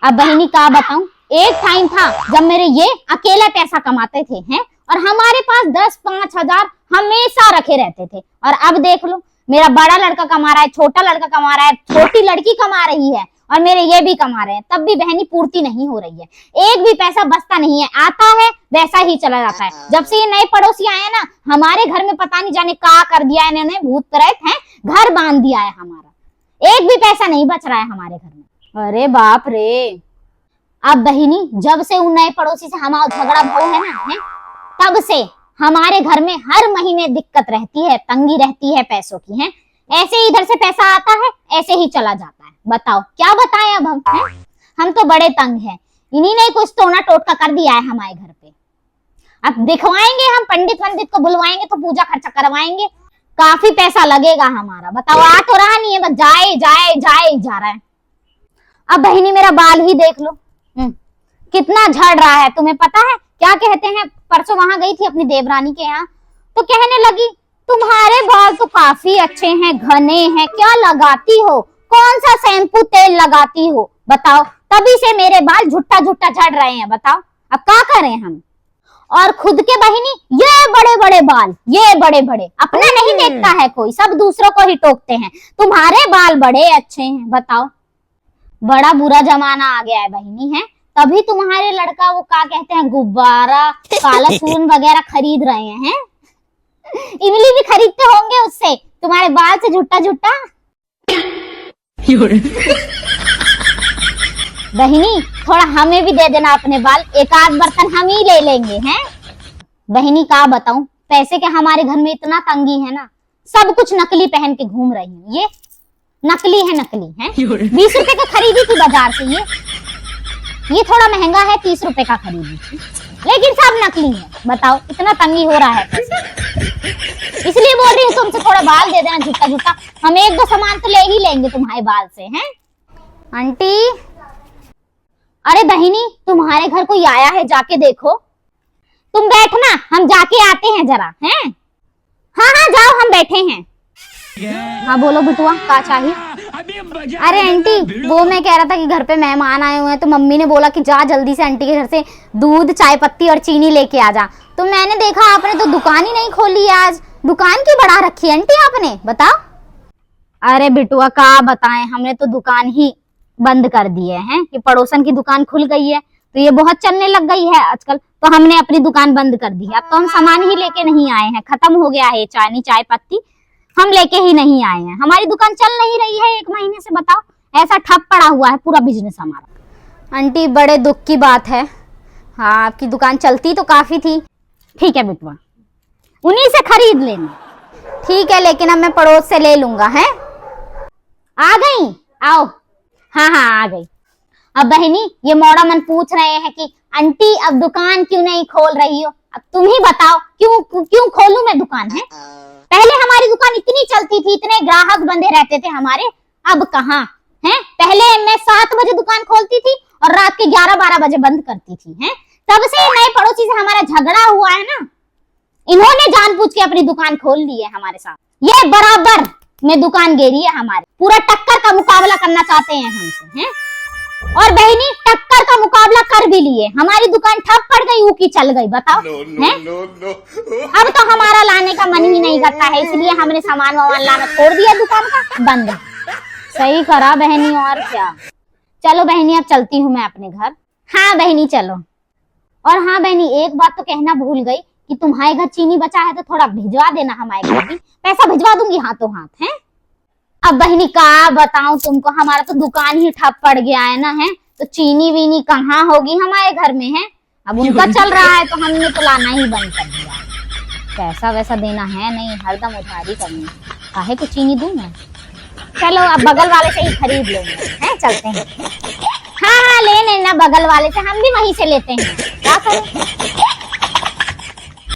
अब बहनी क्या बताऊं, एक टाइम था जब मेरे ये अकेला पैसा कमाते थे हैं, और हमारे पास 10-5 हजार हमेशा रखे रहते थे। और अब देख लो, मेरा बड़ा लड़का कमा रहा है, छोटा लड़का कमा रहा है, छोटी लड़की कमा रही है, और मेरे ये भी कमा रहे हैं, तब भी बहनी पूर्ति नहीं हो रही है। एक भी पैसा बचता नहीं है, आता है वैसा ही चला जाता है। जब से ये नए पड़ोसी आए ना, हमारे घर में पता नहीं जाने क्या कर दिया इन्होंने, भूत प्रेत हैं, घर बांध दिया है हमारा। एक भी पैसा नहीं बच रहा है हमारे घर में। अरे बाप रे। अब बहिनी जब से उन नए पड़ोसी से हमारा झगड़ा भाव है ना, है, तब से हमारे घर में हर महीने दिक्कत रहती है, तंगी रहती है पैसों की, है। ऐसे ही इधर से पैसा आता है, ऐसे ही चला जाता है। बताओ क्या बताएं अब हम, हैं? हम तो बड़े तंग हैं। इन्हीं ने कुछ टोना टोटका कर दिया है हमारे घर पे। अब दिखवाएंगे, हम पंडित वंडित को बुलवाएंगे तो पूजा खर्चा करवाएंगे, काफी पैसा लगेगा हमारा। बताओ, आ तो रहा नहीं है, बस जाए जाए जाए जा रहा है। अब बहिनी मेरा बाल ही देख लो, कितना झड़ रहा है। तुम्हें पता है क्या कहते हैं, परसों वहां गई थी अपनी देवरानी के यहाँ, तो कहने लगी तुम्हारे बाल तो काफी अच्छे हैं, घने हैं, क्या लगाती हो, कौन सा शैम्पू तेल लगाती हो। बताओ, तभी से मेरे बाल झुट्टा झुट्टा झड़ रहे हैं। बताओ अब क्या करें हम। और खुद के बहिनी ये बड़े बड़े बाल, ये बड़े बड़े, अपना नहीं देखता है कोई, सब दूसरों को ही टोकते हैं, तुम्हारे बाल बड़े अच्छे हैं। बताओ, बड़ा बुरा जमाना आ गया है बहिनी, है। तभी तुम्हारे लड़का वो क्या कहते हैं, गुब्बारा, काला सून वगैरह खरीद रहे हैं। इमली भी खरीदते होंगे उससे, तुम्हारे बाल से झुट्टा झुट्टा। बहिनी थोड़ा हमें भी दे देना अपने बाल, एक आध बर्तन हम ही ले लेंगे, हैं। बहिनी क्या बताऊं, पैसे के हमारे घर में इतना तंगी है ना, सब कुछ नकली पहन के घूम रही हूँ। ये नकली है, नकली है। 20 रुपए का खरीदी थी बाजार से, ये थोड़ा महंगा है, 30 रुपए का खरीदी थी, लेकिन सब नकली है। बताओ, इतना तंगी हो रहा है पैसे। इसलिए बोल रही हूँ तुमसे, थोड़ा बाल दे देना झुट्टा झुट्टा, हम एक दो सामान तो ले ही लेंगे तुम्हारे बाल से, हैं। आंटी, अरे बहिनी तुम्हारे घर कोई आया है, जाके देखो। तुम बैठना, हम जाके आते हैं जरा, हैं। हाँ हाँ जाओ, हम बैठे हैं। हाँ बोलो बिटुआ, क्या चाहिए। अरे आंटी, वो मैं कह रहा था कि घर पे मेहमान आए हुए हैं, तो मम्मी ने बोला कि जा जल्दी से आंटी के घर से दूध, चाय पत्ती और चीनी लेके आ जा। तो मैंने देखा आपने तो दुकान ही नहीं खोली आज, दुकान क्यों बढ़ा रखी है आंटी आपने, बताओ। अरे बिटुआ क्या बताएं, हमने तो दुकान ही बंद कर दिए हैं। ये पड़ोसन की दुकान खुल गई है, तो ये बहुत चलने लग गई है आजकल, तो हमने अपनी दुकान बंद कर दी है। अब तो हम सामान ही लेके नहीं आए हैं, खत्म हो गया है चाय पत्ती, हम लेके ही नहीं आए हैं। हमारी दुकान चल नहीं रही है 1 महीने से। बताओ, ऐसा ठप पड़ा हुआ है पूरा बिजनेस हमारा। आंटी बड़े दुख की बात है। हाँ, आपकी दुकान चलती तो काफी थी। ठीक है बिटुआ, उन्हीं से खरीद लेना। ठीक है, लेकिन अब मैं पड़ोस से ले लूंगा, है। आ गई, आओ। हाँ हाँ आ गई। अब बहनी ये मोड़ा मन पूछ रहे हैं कि आंटी अब दुकान क्यों नहीं खोल रही हो। अब तुम ही बताओ, क्यों खोलूं मैं दुकान, है। पहले हमारी दुकान इतनी चलती थी, इतने ग्राहक बंधे रहते थे हमारे, अब कहाँ है। पहले मैं 7 बजे दुकान खोलती थी और रात के 11-12 बजे बंद करती थी, है। तब से नए पड़ोसी से हमारा झगड़ा हुआ है ना, इन्होंने जानबूझ के अपनी दुकान खोल ली है हमारे साथ। ये बराबर में दुकान गेरी है हमारी, पूरा टक्कर का मुकाबला करना चाहते हैं हमसे, हैं। और बहनी टक्कर का मुकाबला कर भी लिए, हमारी दुकान ठप पड़ गई, ऊकी चल गई। बताओ, हैं। अब तो हमारा लाने का मन ही नहीं करता है, इसलिए हमने सामान वामान लाना छोड़ दिया, दुकान का बंद। सही करा बहनी, और क्या। चलो बहनी, अब चलती हूँ मैं अपने घर। हाँ बहनी चलो। और हाँ बहनी, एक बात तो कहना भूल गई कि तुम्हारे घर चीनी बचा है तो थोड़ा भिजवा देना हमारे घर भी, पैसा भिजवा दूंगी हाथों हाथ, है। अब बहनी क्या बताऊं तुमको, हमारा तो दुकान ही ठप पड़ गया है ना, है। तो चीनी वीनी कहाँ होगी हमारे घर में, है। अब उनका चल रहा है तो हमने तो लाना ही बंद कर दिया। पैसा वैसा देना है नहीं, हरदम उधारी करनी, काहे को चीनी दूं मैं। चलो अब बगल वाले से ही खरीद लेंगे, हैं, चलते हैं। हाँ हाँ ले लेना बगल वाले से, हम भी वहीं से लेते हैं, क्या करें।